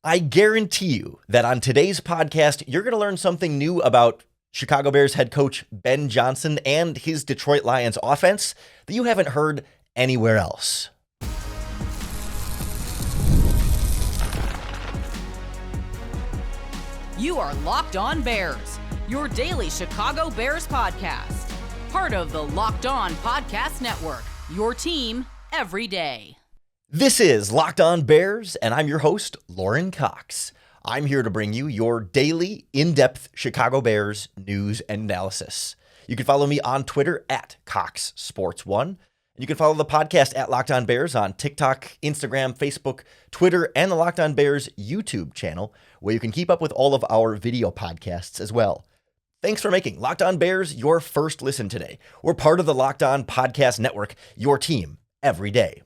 I guarantee you that on today's podcast, you're going to learn something new about Chicago Bears head coach Ben Johnson and his Detroit Lions offense that you haven't heard anywhere else. You are Locked On Bears, your daily Chicago Bears podcast. Part of the Locked On Podcast Network, your team every day. This is Locked On Bears, and I'm your host, Lauren Cox. I'm here to bring you your daily, in-depth Chicago Bears news and analysis. You can follow me on Twitter at CoxSports1. And you can follow the podcast at Locked On Bears on TikTok, Instagram, Facebook, Twitter, and the Locked On Bears YouTube channel, where you can keep up with all of our video podcasts as well. Thanks for making Locked On Bears your first listen today. We're part of the Locked On Podcast Network, your team every day.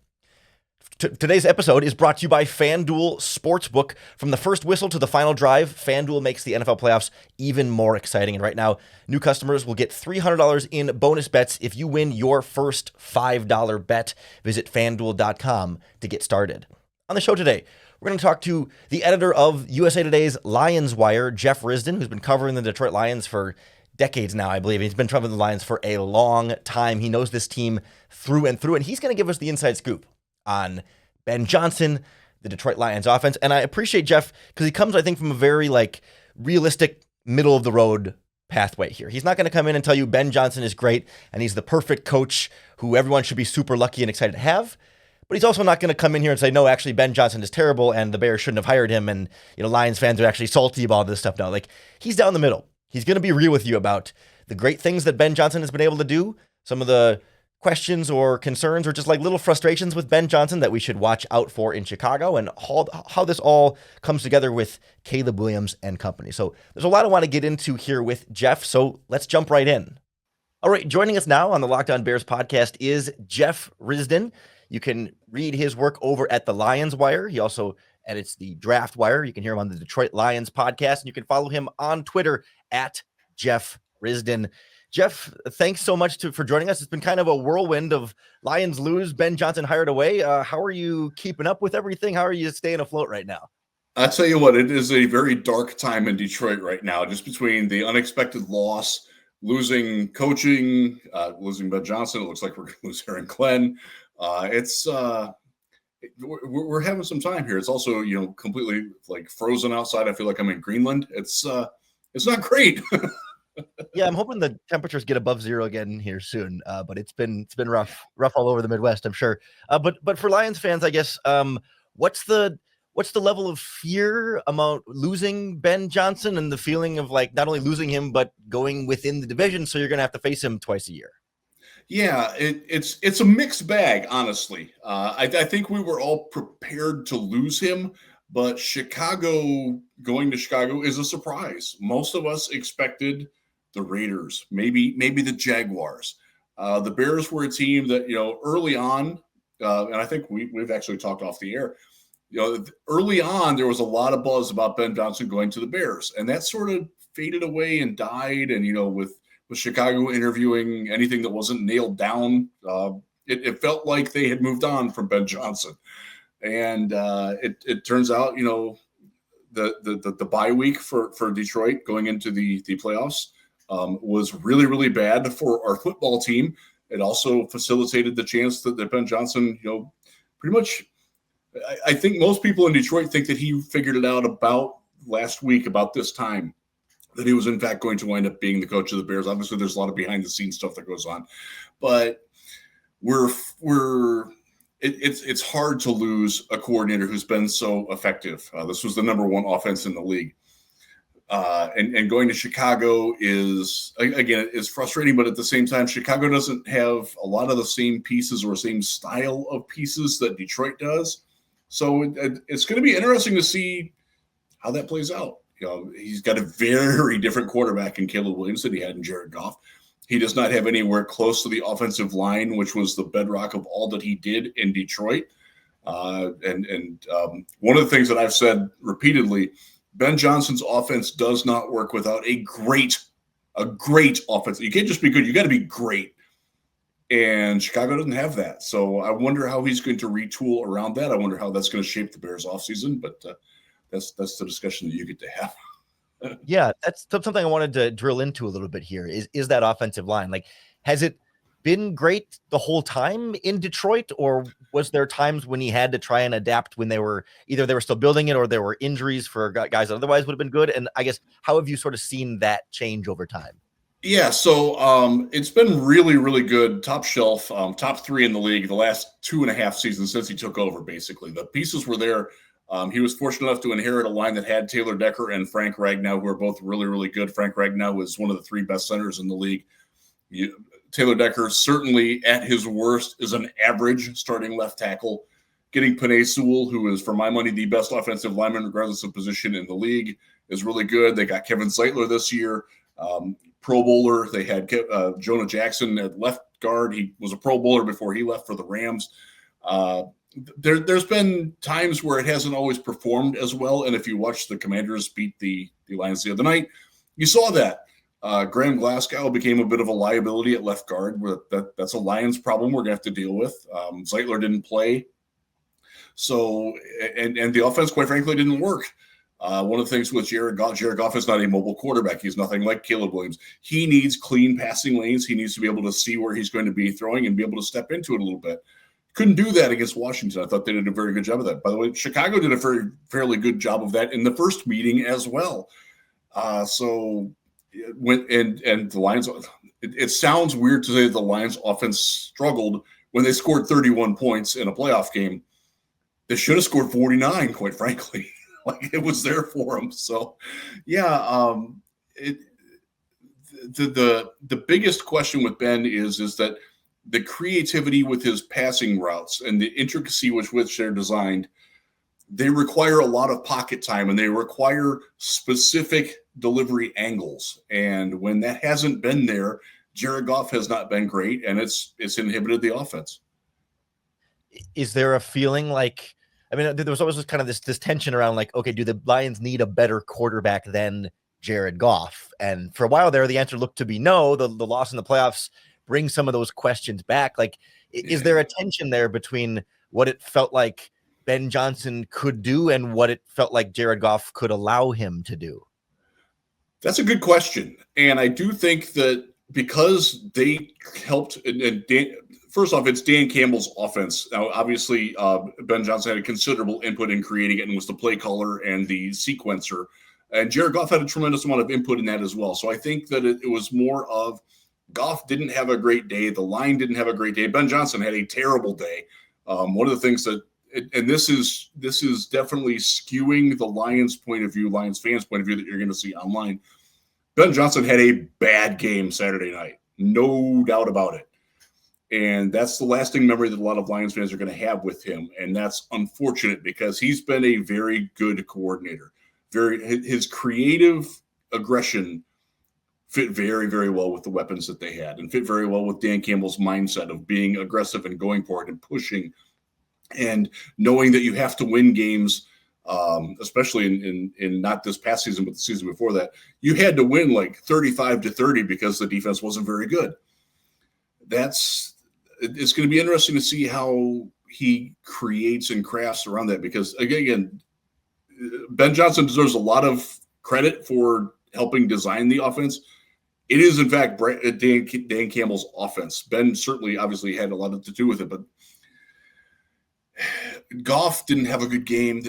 Today's episode is brought to you by FanDuel Sportsbook. From the first whistle to the final drive, FanDuel makes the NFL playoffs even more exciting. And right now, new customers will get $300 in bonus bets if you win your first $5 bet. Visit FanDuel.com to get started. On the show today, we're going to talk to the editor of USA Today's LionsWire, Jeff Risdon, who's been covering the Detroit Lions for decades now, I believe. He's been covering the Lions for a long time. He knows this team through and through, and he's going to give us the inside scoop on Ben Johnson, the Detroit Lions offense. And I appreciate Jeff because he comes, I think, from a very realistic middle of the road pathway here. He's not going to come in and tell you Ben Johnson is great and he's the perfect coach who everyone should be super lucky and excited to have. But he's also not going to come in here and say, no, actually Ben Johnson is terrible and the Bears shouldn't have hired him. And, Lions fans are actually salty about all this stuff now. He's down the middle. He's going to be real with you about the great things that Ben Johnson has been able to do, some of the questions or concerns or just little frustrations with Ben Johnson that we should watch out for in Chicago, and how this all comes together with Caleb Williams and company. So there's a lot I want to get into here with Jeff, so let's jump right in. All right, joining us now on the Locked On Bears podcast is Jeff Risdon. You can read his work over at the LionsWire. He also edits the Draft Wire. You can hear him on the Detroit Lions podcast, and you can follow him on Twitter at Jeff Risdon. Jeff, thanks so much for joining us. It's been kind of a whirlwind of Lions lose, Ben Johnson hired away. How are you keeping up with everything? How are you staying afloat right now? I'll tell you what, it is a very dark time in Detroit right now, just between the unexpected loss, losing coaching, losing Ben Johnson. It looks like we're going to lose Aaron Glenn. We're having some time here. It's also, completely frozen outside. I feel like I'm in Greenland. It's not great. Yeah, I'm hoping the temperatures get above zero again here soon. But it's been rough all over the Midwest, I'm sure. But for Lions fans, I guess, what's the level of fear about losing Ben Johnson and the feeling of not only losing him but going within the division, so you're going to have to face him twice a year? Yeah, it's a mixed bag, honestly. I think we were all prepared to lose him, but going to Chicago is a surprise. Most of us expected the Raiders, maybe the Jaguars. The Bears were a team that, early on, and I think we've actually talked off the air, early on, there was a lot of buzz about Ben Johnson going to the Bears, and that sort of faded away and died. And, with Chicago interviewing anything that wasn't nailed down, it felt like they had moved on from Ben Johnson. And it turns out, the bye week for Detroit going into the playoffs was really, really bad for our football team. It also facilitated the chance that Ben Johnson, pretty much, I think most people in Detroit think that he figured it out about last week, about this time, that he was in fact going to wind up being the coach of the Bears. Obviously, there's a lot of behind the scenes stuff that goes on, but it's hard to lose a coordinator who's been so effective. This was the number one offense in the league. And going to Chicago is frustrating, but at the same time, Chicago doesn't have a lot of the same pieces or same style of pieces that Detroit does. So it's going to be interesting to see how that plays out. He's got a very different quarterback in Caleb Williams than he had in Jared Goff. He does not have anywhere close to the offensive line, which was the bedrock of all that he did in Detroit. And one of the things that I've said repeatedly, Ben Johnson's offense does not work without a great offense. You can't just be good. You got to be great. And Chicago doesn't have that. So I wonder how he's going to retool around that. I wonder how that's going to shape the Bears offseason. But that's the discussion that you get to have. Yeah, that's something I wanted to drill into a little bit here. Is that offensive line? Like, has it been great the whole time in Detroit, or was there times when he had to try and adapt when they were still building it, or there were injuries for guys that otherwise would have been good? And I guess, how have you sort of seen that change over time? Yeah, so it's been really, really good. Top shelf, top 3 in the league the last 2.5 seasons since he took over, basically. The pieces were there. He was fortunate enough to inherit a line that had Taylor Decker and Frank Ragnow, who are both really, really good. Frank Ragnow was one of the 3 best centers in the league. Taylor Decker, certainly at his worst, is an average starting left tackle. Getting Penei Sewell, who is, for my money, the best offensive lineman, regardless of position in the league, is really good. They got Kevin Zeitler this year, Pro Bowler. They had Jonah Jackson at left guard. He was a Pro Bowler before he left for the Rams. There's been times where it hasn't always performed as well, and if you watch the Commanders beat the Lions the other night, you saw that. Graham Glasgow became a bit of a liability at left guard. That's a Lions problem we're going to have to deal with. Zeitler didn't play. So, and the offense, quite frankly, didn't work. One of the things with Jared Goff is not a mobile quarterback. He's nothing like Caleb Williams. He needs clean passing lanes. He needs to be able to see where he's going to be throwing and be able to step into it a little bit. Couldn't do that against Washington. I thought they did a very good job of that. By the way, Chicago did a fairly good job of that in the first meeting as well. The Lions, it sounds weird to say the Lions offense struggled when they scored 31 points in a playoff game. They should have scored 49, quite frankly. Like, it was there for them. So, yeah, the biggest question with Ben is that the creativity with his passing routes and the intricacy with which they're designed, they require a lot of pocket time and they require specific delivery angles. And when that hasn't been there, Jared Goff has not been great, and it's inhibited the offense. Is there a feeling like, I mean, there was always kind of this tension around, like, okay, do the Lions need a better quarterback than Jared Goff? And for a while there, the answer looked to be no. The loss in the playoffs brings some of those questions back. Like, is there a tension there between what it felt like Ben Johnson could do and what it felt like Jared Goff could allow him to do? That's a good question. And I do think that because they helped, first off, it's Dan Campbell's offense. Now, obviously, Ben Johnson had a considerable input in creating it and was the play caller and the sequencer. And Jared Goff had a tremendous amount of input in that as well. So I think that it was more of Goff didn't have a great day. The line didn't have a great day. Ben Johnson had a terrible day. One of the things that, and this is definitely skewing the Lions point of view, Lions fans point of view that you're going to see online. Ben Johnson had a bad game Saturday night. No doubt about it. And that's the lasting memory that a lot of Lions fans are going to have with him. And that's unfortunate because he's been a very good coordinator. His creative aggression fit very, very well with the weapons that they had and fit very well with Dan Campbell's mindset of being aggressive and going for it and pushing and knowing that you have to win games, especially in not this past season, but the season before that. You had to win like 35-30 because the defense wasn't very good. It's going to be interesting to see how he creates and crafts around that because, again, Ben Johnson deserves a lot of credit for helping design the offense. It is, in fact, Dan Campbell's offense. Ben certainly, obviously, had a lot to do with it, but Goff didn't have a good game.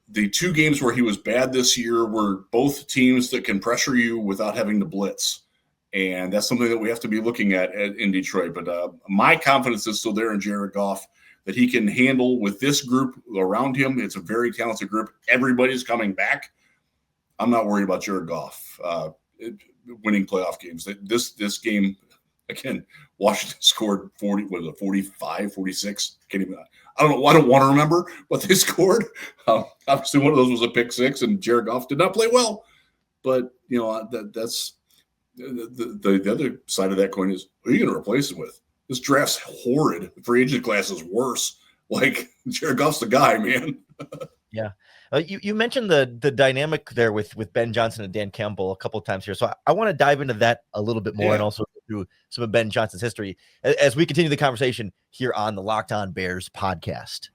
The 2 games where he was bad this year were both teams that can pressure you without having to blitz. And that's something that we have to be looking at in Detroit. But my confidence is still there in Jared Goff that he can handle with this group around him. It's a very talented group. Everybody's coming back. I'm not worried about Jared Goff winning playoff games. This game, again, Washington scored 45, 46. I don't want to remember what they scored. Obviously, one of those was a pick 6, and Jared Goff did not play well. But, that's the other side of that coin is, who are you going to replace him with? This draft's horrid. The free agent class is worse. Like, Jared Goff's the guy, man. Yeah. You mentioned the dynamic there with Ben Johnson and Dan Campbell a couple of times here. So I want to dive into that a little bit more and also through some of Ben Johnson's history as we continue the conversation here on the Locked On Bears podcast.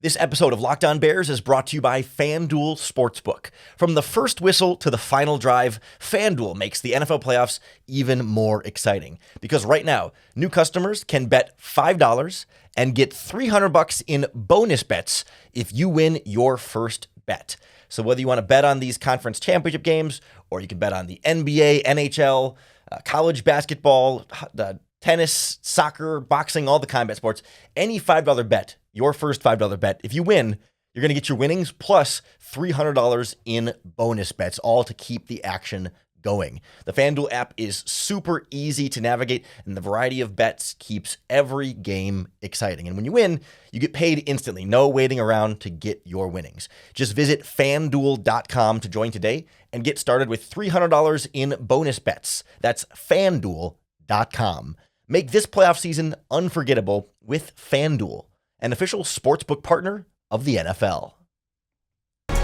This episode of Locked On Bears is brought to you by FanDuel Sportsbook. From the first whistle to the final drive, FanDuel makes the NFL playoffs even more exciting. Because right now, new customers can bet $5 and get $300 in bonus bets if you win your first bet. So whether you want to bet on these conference championship games, or you can bet on the NBA, NHL, college basketball, the tennis, soccer, boxing, all the combat sports, any $5 bet, your first $5 bet, if you win, you're going to get your winnings plus $300 in bonus bets, all to keep the action going. The FanDuel app is super easy to navigate, and the variety of bets keeps every game exciting. And when you win, you get paid instantly. No waiting around to get your winnings. Just visit FanDuel.com to join today and get started with $300 in bonus bets. That's FanDuel.com. Make this playoff season unforgettable with FanDuel, an official sportsbook partner of the NFL. All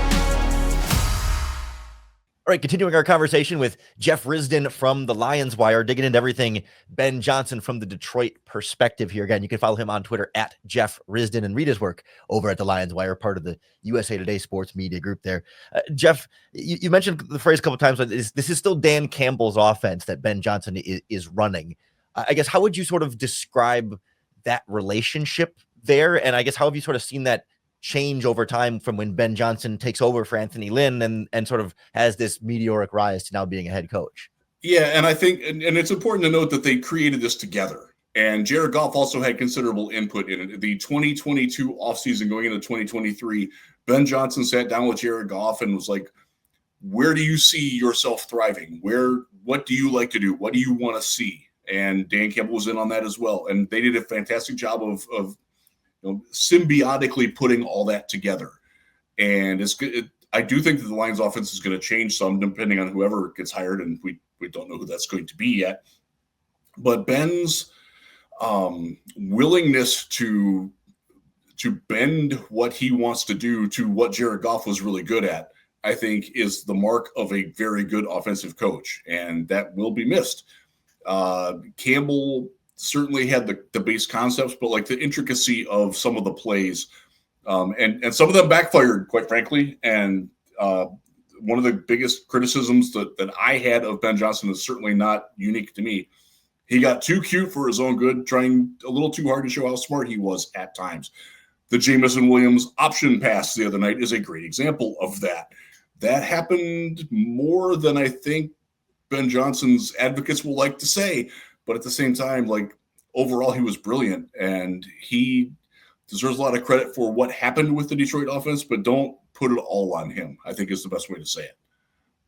right, continuing our conversation with Jeff Risdon from the LionsWire, digging into everything Ben Johnson from the Detroit perspective here. Again, you can follow him on Twitter at Jeff Risdon and read his work over at the LionsWire, part of the USA Today sports media group there. Jeff, you mentioned the phrase a couple of times, but this is still Dan Campbell's offense that Ben Johnson is running. I guess, how would you sort of describe that relationship there? And I guess, how have you sort of seen that change over time from when Ben Johnson takes over for Anthony Lynn and sort of has this meteoric rise to now being a head coach? Yeah, and I think, and it's important to note that they created this together. And Jared Goff also had considerable input in it. The 2022 offseason going into 2023, Ben Johnson sat down with Jared Goff and was like, where do you see yourself thriving? What do you like to do? What do you want to see? And Dan Campbell was in on that as well. And they did a fantastic job of symbiotically putting all that together. And it's good. I do think that the Lions offense is going to change some depending on whoever gets hired. And we don't know who that's going to be yet. But Ben's willingness to bend what he wants to do to what Jared Goff was really good at, I think, is the mark of a very good offensive coach. And that will be missed. Campbell certainly had the base concepts, but like the intricacy of some of the plays, and some of them backfired, quite frankly. And one of the biggest criticisms that I had of Ben Johnson is certainly not unique to me. He got too cute for his own good, trying a little too hard to show how smart he was at times. The Jameson Williams option pass the other night is a great example of that. That happened more than I think Ben Johnson's advocates will like to say, but at the same time, like, overall, he was brilliant, and he deserves a lot of credit for what happened with the Detroit offense, but don't put it all on him, I think, is the best way to say it.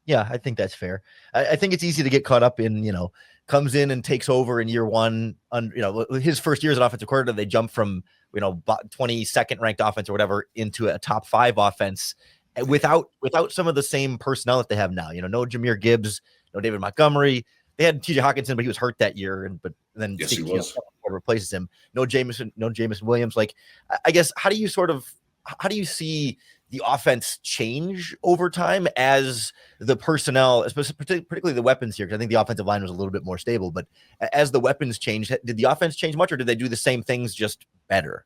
Yeah, I think that's fair. I think it's easy to get caught up in, comes in and takes over in year one. His first year as an offensive coordinator, they jump from, 22nd ranked offense or whatever into a top 5 offense without some of the same personnel that they have now. No Jahmyr Gibbs, no David Montgomery. They had TJ Hawkinson, but he was hurt that year, but then yes, he was. Replaces him. No Jameson Williams. Like, I guess, how do you see the offense change over time as the personnel, particularly the weapons here? Because I think the offensive line was a little bit more stable, but as the weapons changed, did the offense change much, or did they do the same things just better?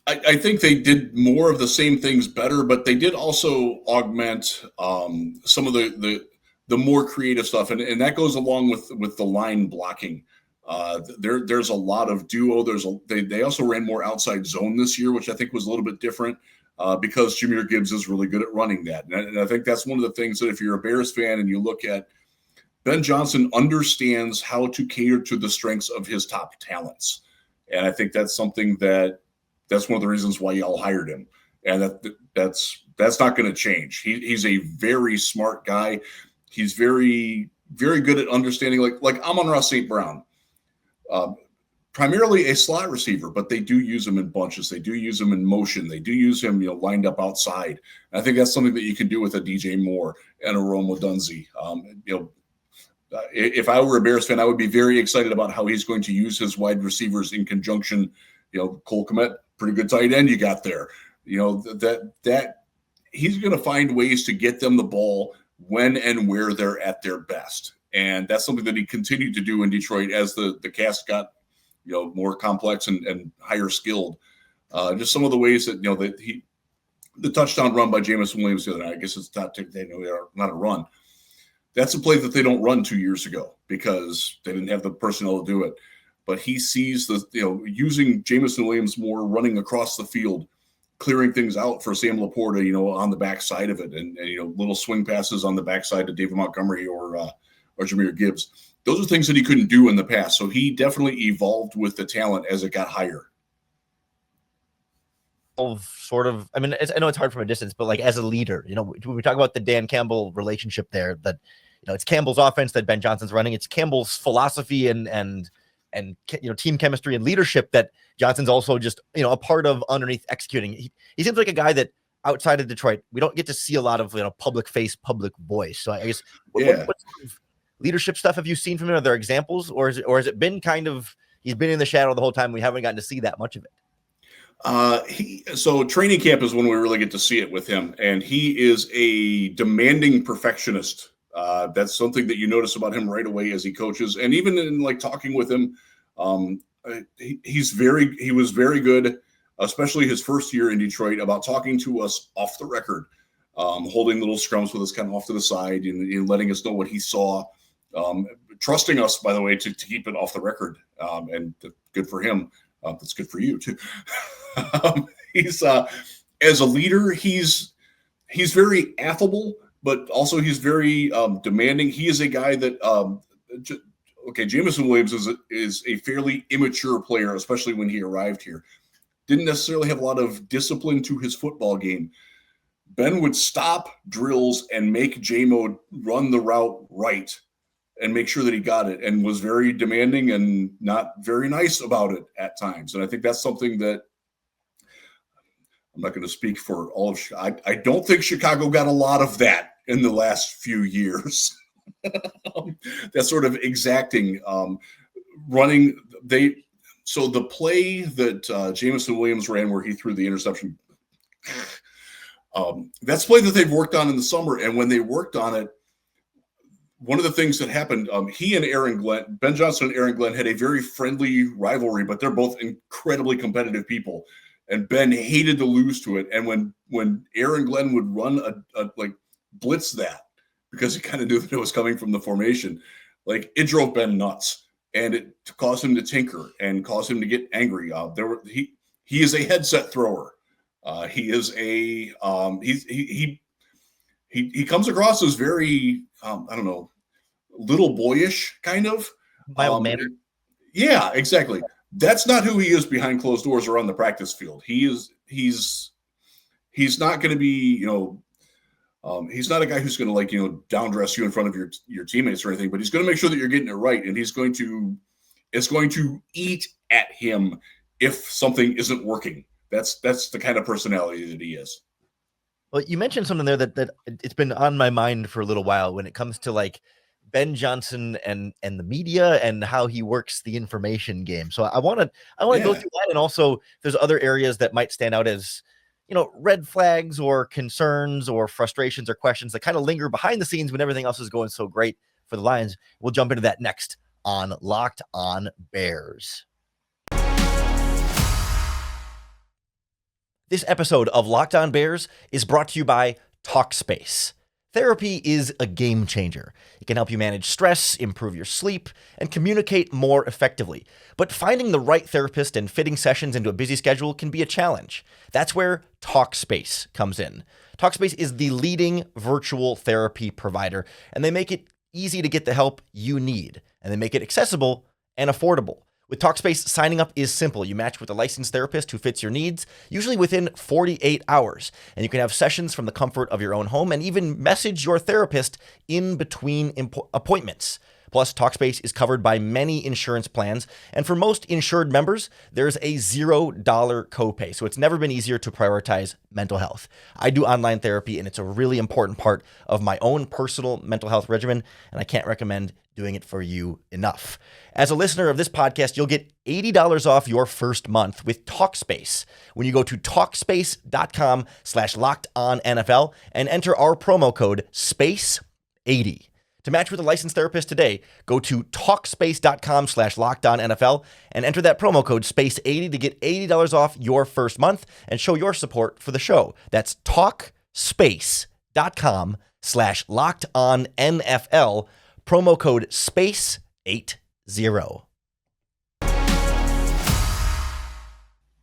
I think they did more of the same things better, but they did also augment some of the more creative stuff, and that goes along with the line blocking. There's a lot of duo. They also ran more outside zone this year, which I think was a little bit different because Jahmyr Gibbs is really good at running that. And I think that's one of the things that if you're a Bears fan and you look at Ben Johnson understands how to cater to the strengths of his top talents. And I think that's something that's one of the reasons why y'all hired him. And that's not going to change. He's a very smart guy. He's very, very good at understanding, like Amon-Ra St. Brown, primarily a slot receiver, but they do use him in bunches. They do use him in motion. They do use him, lined up outside. And I think that's something that you can do with a DJ Moore and a Rome Odunze. If I were a Bears fan, I would be very excited about how he's going to use his wide receivers in conjunction. Cole Kmet, pretty good tight end you got there. That he's going to find ways to get them the ball when and where they're at their best. And that's something that he continued to do in Detroit as the cast got, more complex and higher skilled. Just some of the ways that, that the touchdown run by Jameson Williams the other night. I guess it's not technically not a run. That's a play that they don't run 2 years ago because they didn't have the personnel to do it. But he sees using Jameson Williams more, running across the field, clearing things out for Sam Laporta, on the backside of it, and little swing passes on the backside to David Montgomery or Jahmyr Gibbs. Those are things that he couldn't do in the past. So he definitely evolved with the talent as it got higher. Sort of, I mean, I know it's hard from a distance, but like as a leader, when we talk about the Dan Campbell relationship there, that it's Campbell's offense that Ben Johnson's running. It's Campbell's philosophy and team chemistry and leadership that Johnson's also just a part of underneath executing. He seems like a guy that outside of Detroit we don't get to see a lot of public face, public voice. So I guess what sort of leadership stuff have you seen from him? Are there examples, or has it been kind of he's been in the shadow the whole time? We haven't gotten to see that much of it. So training camp is when we really get to see it with him, and he is a demanding perfectionist. That's something that you notice about him right away as he coaches, and even in like talking with him, he was very good, especially his first year in Detroit, about talking to us off the record, holding little scrums with us kind of off to the side and letting us know what he saw, trusting us, by the way, to keep it off the record, and good for him. That's good for you too. He's as a leader, he's very affable, but also he's very demanding. He is a guy that Jameson Williams is a fairly immature player, especially when he arrived here. Didn't necessarily have a lot of discipline to his football game. Ben would stop drills and make J-Mo run the route right and make sure that he got it, and was very demanding and not very nice about it at times. And I think that's something that I'm not going to speak for all of Chicago. I don't think Chicago got a lot of that in the last few years. That sort of exacting running. So the play that Jameson Williams ran where he threw the interception, that's play that they've worked on in the summer. And when they worked on it, one of the things that happened, he and Aaron Glenn, Ben Johnson and Aaron Glenn had a very friendly rivalry, but they're both incredibly competitive people. And Ben hated to lose to it. And when Aaron Glenn would run a blitz that, because he kind of knew that it was coming from the formation, like it drove Ben nuts, and it caused him to tinker and caused him to get angry. He is a headset thrower. He is a he comes across as very little boyish kind of mild-mannered. Yeah, exactly. That's not who he is behind closed doors or on the practice field. He's not going to be, he's not a guy who's going to down dress you in front of your teammates or anything, but he's going to make sure that you're getting it right. And it's going to eat at him if something isn't working. That's the kind of personality that he is. Well, you mentioned something there that it's been on my mind for a little while when it comes to like Ben Johnson and the media and how he works the information game. So I want to go through that, and also there's other areas that might stand out as red flags or concerns or frustrations or questions that kind of linger behind the scenes when everything else is going so great for the Lions. We'll jump into that next on Locked On Bears. This episode of Locked On Bears is brought to you by Talkspace. Therapy is a game changer. It can help you manage stress, improve your sleep, and communicate more effectively. But finding the right therapist and fitting sessions into a busy schedule can be a challenge. That's where Talkspace comes in. Talkspace is the leading virtual therapy provider, and they make it easy to get the help you need, and they make it accessible and affordable. With Talkspace, signing up is simple. You match with a licensed therapist who fits your needs, usually within 48 hours. And you can have sessions from the comfort of your own home and even message your therapist in between appointments. Plus, Talkspace is covered by many insurance plans, and for most insured members, there's a $0 copay, so it's never been easier to prioritize mental health. I do online therapy, and it's a really important part of my own personal mental health regimen, and I can't recommend doing it for you enough. As a listener of this podcast, you'll get $80 off your first month with Talkspace when you go to Talkspace.com/LockedOnNFL and enter our promo code SPACE80. To match with a licensed therapist today, go to Talkspace.com/LockedOnNFL and enter that promo code SPACE80 to get $80 off your first month and show your support for the show. That's Talkspace.com/LockedOnNFL, promo code SPACE80.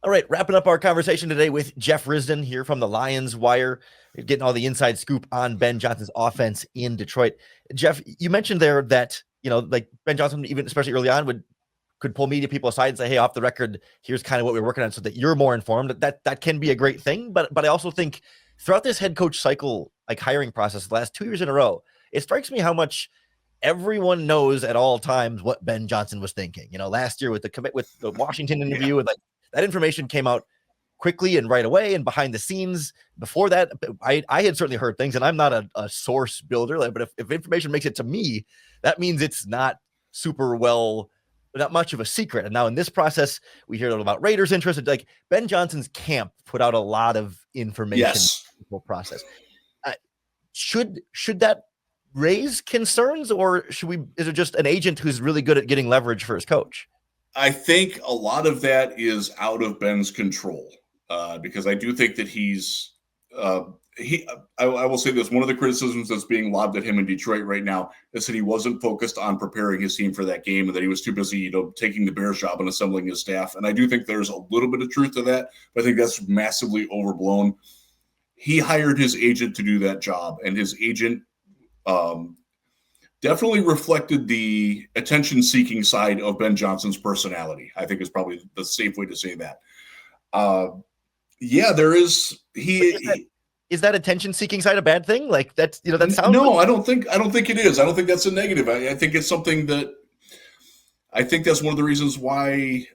All right, wrapping up our conversation today with Jeff Risdon here from the LionsWire, getting all the inside scoop on Ben Johnson's offense in Detroit. Jeff, you mentioned there that, like Ben Johnson, even especially early on, could pull media people aside and say, hey, off the record, here's kind of what we're working on so that you're more informed. That can be a great thing. But I also think throughout this head coach cycle, like hiring process, the last 2 years in a row, it strikes me how much everyone knows at all times what Ben Johnson was thinking. Last year with the Washington interview, with that information came out quickly and right away and behind the scenes. Before that, I had certainly heard things, and I'm not a source builder, but if information makes it to me, that means it's not not much of a secret. And now in this process, we hear a little about Raiders' interest. Like Ben Johnson's camp put out a lot of information. Yes. In the process. Should that raise concerns, or is it just an agent who's really good at getting leverage for his coach? I think a lot of that is out of Ben's control, because I do think that I will say this, one of the criticisms that's being lobbed at him in Detroit right now is that he wasn't focused on preparing his team for that game and that he was too busy, taking the Bears job and assembling his staff. And I do think there's a little bit of truth to that, but I think that's massively overblown. He hired his agent to do that job, and his agent definitely reflected the attention-seeking side of Ben Johnson's personality, I think is probably the safe way to say that. There is. Is that attention-seeking side a bad thing? Like that sounds. No, I don't think it is. I don't think that's a negative. I think it's something that. I think that's one of the reasons why,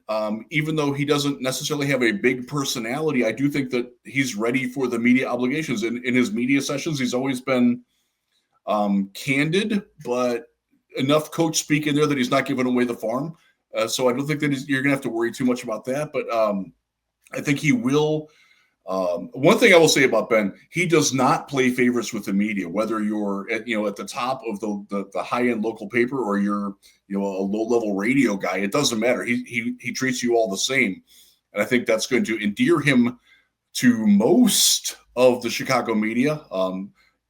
even though he doesn't necessarily have a big personality, I do think that he's ready for the media obligations. In his media sessions, he's always been candid, but enough coach speak in there that he's not giving away the farm. So I don't think that you're going to have to worry too much about that. But I think he will. One thing I will say about Ben, he does not play favorites with the media, whether you're at the top of the high-end local paper or you're a low-level radio guy. It doesn't matter. He treats you all the same. And I think that's going to endear him to most of the Chicago media.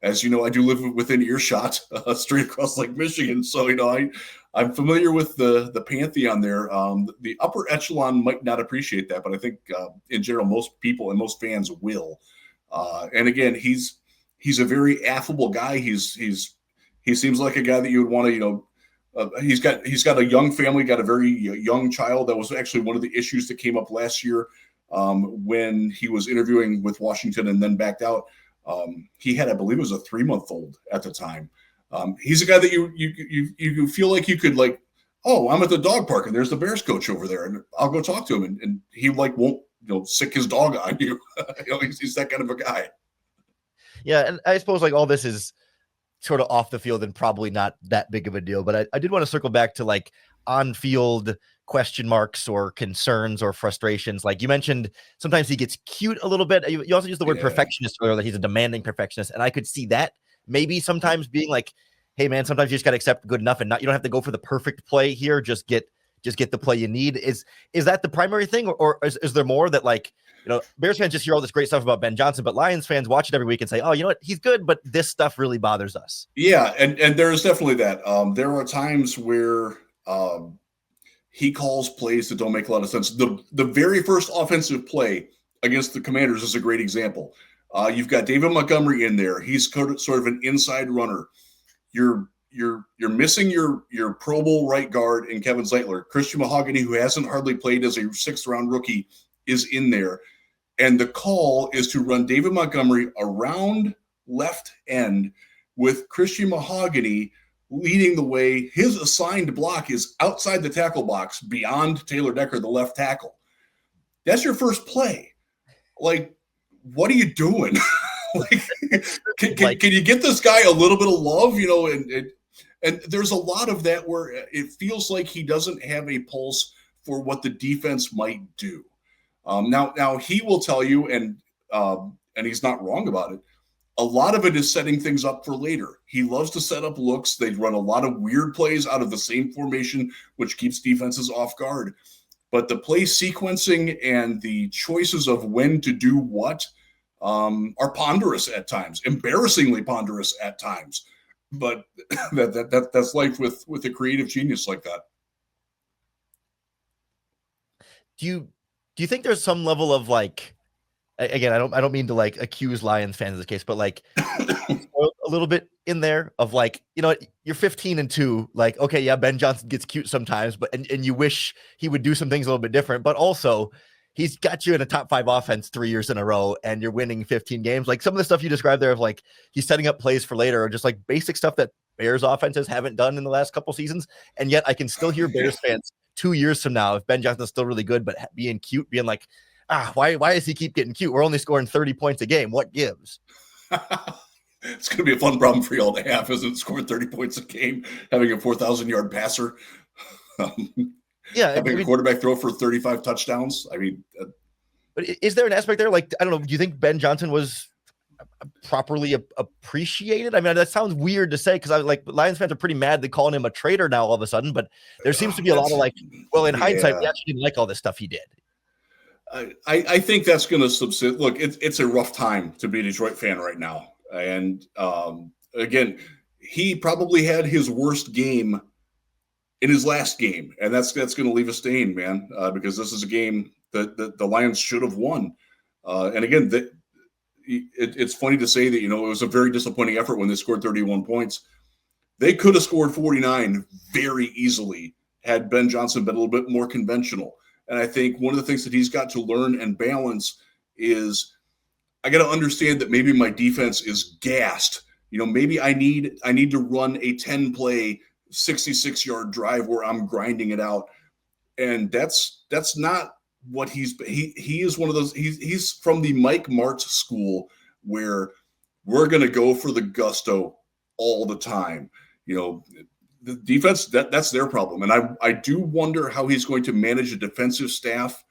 As you know, I do live within earshot, straight across Lake Michigan. So, I'm familiar with the pantheon there. The upper echelon might not appreciate that, but I think in general, most people and most fans will. And again, he's a very affable guy. He seems like a guy that you would want to, he's got a young family, got a very young child. That was actually one of the issues that came up last year when he was interviewing with Washington and then backed out. He had, I believe it was a 3-month-old at the time. He's a guy that you feel like you could I'm at the dog park and there's the Bears coach over there and I'll go talk to him and he won't, sick his dog on you. He's that kind of a guy. Yeah. And I suppose all this is sort of off the field and probably not that big of a deal, but I did want to circle back to on field question marks or concerns or frustrations. Like you mentioned, sometimes he gets cute a little bit. You also used the word perfectionist earlier, that he's a demanding perfectionist. And I could see that maybe sometimes being like, hey man, sometimes you just got to accept good enough and you don't have to go for the perfect play here. Just get the play you need. Is that the primary thing? Or is there more that Bears fans just hear all this great stuff about Ben Johnson, but Lions fans watch it every week and say, oh, you know what? He's good, but this stuff really bothers us. Yeah. And there's definitely that. There are times where, he calls plays that don't make a lot of sense. The very first offensive play against the Commanders is a great example. You've got David Montgomery in there. He's sort of an inside runner. You're missing your Pro Bowl right guard in Kevin Zeitler. Christian Mahogany, who hasn't hardly played as a 6th-round rookie, is in there. And the call is to run David Montgomery around left end with Christian Mahogany leading the way. His assigned block is outside the tackle box beyond Taylor Decker, the left tackle. That's your first play. What are you doing? Can you get this guy a little bit of love? And there's a lot of that where it feels like he doesn't have a pulse for what the defense might do. Now he will tell you, and he's not wrong about it. a lot of it is setting things up for later. He loves to set up looks. They run a lot of weird plays out of the same formation, which keeps defenses off guard. But the play sequencing and the choices of when to do what are ponderous at times, embarrassingly ponderous at times. But that's life with a creative genius like that. Do you think there's some level of like, again, I don't mean to like accuse Lions fans of this case, but like a little bit in there of like, you know what, you're 15-2, like, okay, yeah, Ben Johnson gets cute sometimes, but and you wish he would do some things a little bit different, but also he's got you in a top 5 offense 3 years in a row and you're winning 15 games. Like some of the stuff you described there of like he's setting up plays for later, or just like basic stuff that Bears offenses haven't done in the last couple seasons. And yet I can still hear Bears fans 2 years from now, if Ben Johnson's still really good, but being cute, being like, why does he keep getting cute? We're only scoring 30 points a game. What gives? It's going to be a fun problem for y'all to have, isn't it? Scoring 30 points a game, having a 4,000-yard passer. Having a quarterback throw for 35 touchdowns. I mean, but is there an aspect there? Like, I don't know. Do you think Ben Johnson was properly appreciated? I mean, that sounds weird to say, because I like Lions fans are pretty mad they're calling him a traitor now all of a sudden, but there seems to be a lot of like, well, in hindsight, we actually didn't like all this stuff he did. I think that's going to subsist. Look, it's a rough time to be a Detroit fan right now. And again, he probably had his worst game in his last game. And that's going to leave a stain, man, because this is a game that the Lions should have won. And again, it's funny to say that, it was a very disappointing effort when they scored 31 points. They could have scored 49 very easily had Ben Johnson been a little bit more conventional. And I think one of the things that he's got to learn and balance is I got to understand that maybe my defense is gassed. Maybe I need to run a 10-play, 66-yard drive where I'm grinding it out. And that's not what he is one of those. He's from the Mike Martz school where we're going to go for the gusto all the time. The defense, that's their problem. And I do wonder how he's going to manage a defensive staff.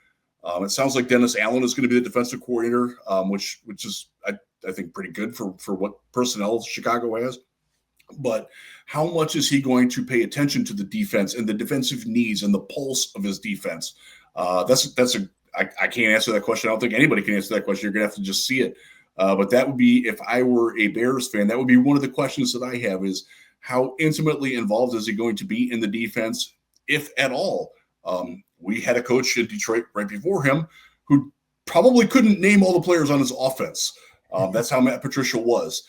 It sounds like Dennis Allen is going to be the defensive coordinator, which is, I think, pretty good for what personnel Chicago has. But how much is he going to pay attention to the defense and the defensive needs and the pulse of his defense? I can't answer that question. I don't think anybody can answer that question. You're going to have to just see it. But that would be, if I were a Bears fan, that would be one of the questions that I have is, how intimately involved is he going to be in the defense, if at all? We had a coach in Detroit right before him who probably couldn't name all the players on his offense. That's how Matt Patricia was.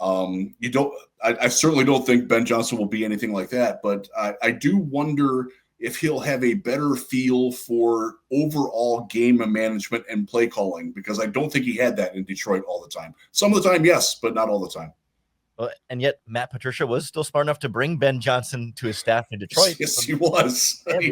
I certainly don't think Ben Johnson will be anything like that, but I do wonder if he'll have a better feel for overall game management and play calling, because I don't think he had that in Detroit all the time. Some of the time, yes, but not all the time. And yet Matt Patricia was still smart enough to bring Ben Johnson to his staff in Detroit. Yes, he was. He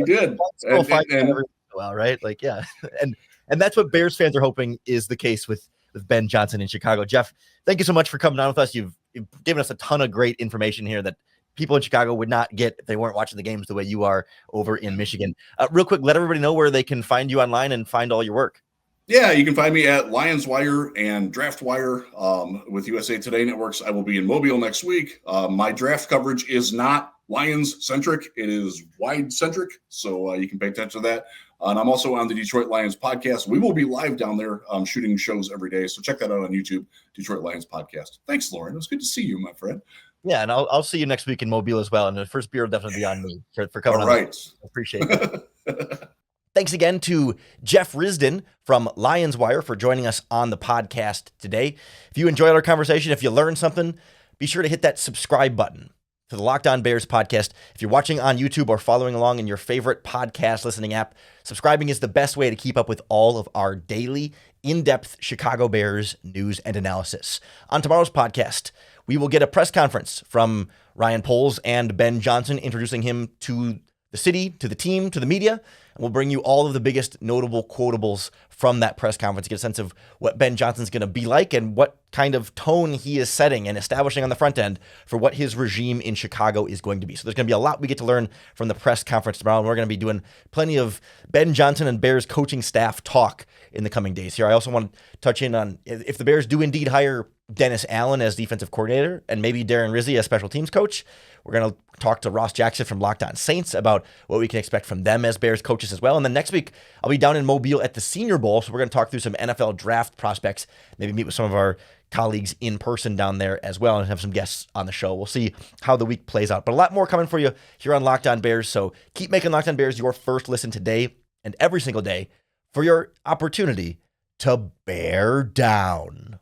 did. Well, right? Like, yeah. And that's what Bears fans are hoping is the case with Ben Johnson in Chicago. Jeff, thank you so much for coming on with us. You've given us a ton of great information here that people in Chicago would not get if they weren't watching the games the way you are over in Michigan. Real quick, let everybody know where they can find you online and find all your work. Yeah, you can find me at LionsWire and DraftWire with USA Today Networks. I will be in Mobile next week. My draft coverage is not Lions-centric. It is wide-centric, so you can pay attention to that. And I'm also on the Detroit Lions podcast. We will be live down there shooting shows every day, so check that out on YouTube, Detroit Lions podcast. Thanks, Lauren. It was good to see you, my friend. Yeah, and I'll see you next week in Mobile as well. And the first beer will definitely be on me for coming on. All right. Appreciate it. Thanks again to Jeff Risdon from LionsWire for joining us on the podcast today. If you enjoyed our conversation, if you learned something, be sure to hit that subscribe button to the Locked On Bears podcast. If you're watching on YouTube or following along in your favorite podcast listening app, subscribing is the best way to keep up with all of our daily, in-depth Chicago Bears news and analysis. On tomorrow's podcast, we will get a press conference from Ryan Poles and Ben Johnson, introducing him to the city, to the team, to the media, and we'll bring you all of the biggest notable quotables from that press conference to get a sense of what Ben Johnson's going to be like and what kind of tone he is setting and establishing on the front end for what his regime in Chicago is going to be. So there's going to be a lot we get to learn from the press conference tomorrow, and we're going to be doing plenty of Ben Johnson and Bears coaching staff talk in the coming days here. I also want to touch in on if the Bears do indeed hire Dennis Allen as defensive coordinator and maybe Darren Rizzi as special teams coach. We're going to talk to Ross Jackson from Locked On Saints about what we can expect from them as Bears coaches as well. And then next week, I'll be down in Mobile at the Senior Bowl, so we're going to talk through some NFL draft prospects, maybe meet with some of our colleagues in person down there as well and have some guests on the show. We'll see how the week plays out. But a lot more coming for you here on Locked On Bears, so keep making Locked On Bears your first listen today and every single day for your opportunity to bear down.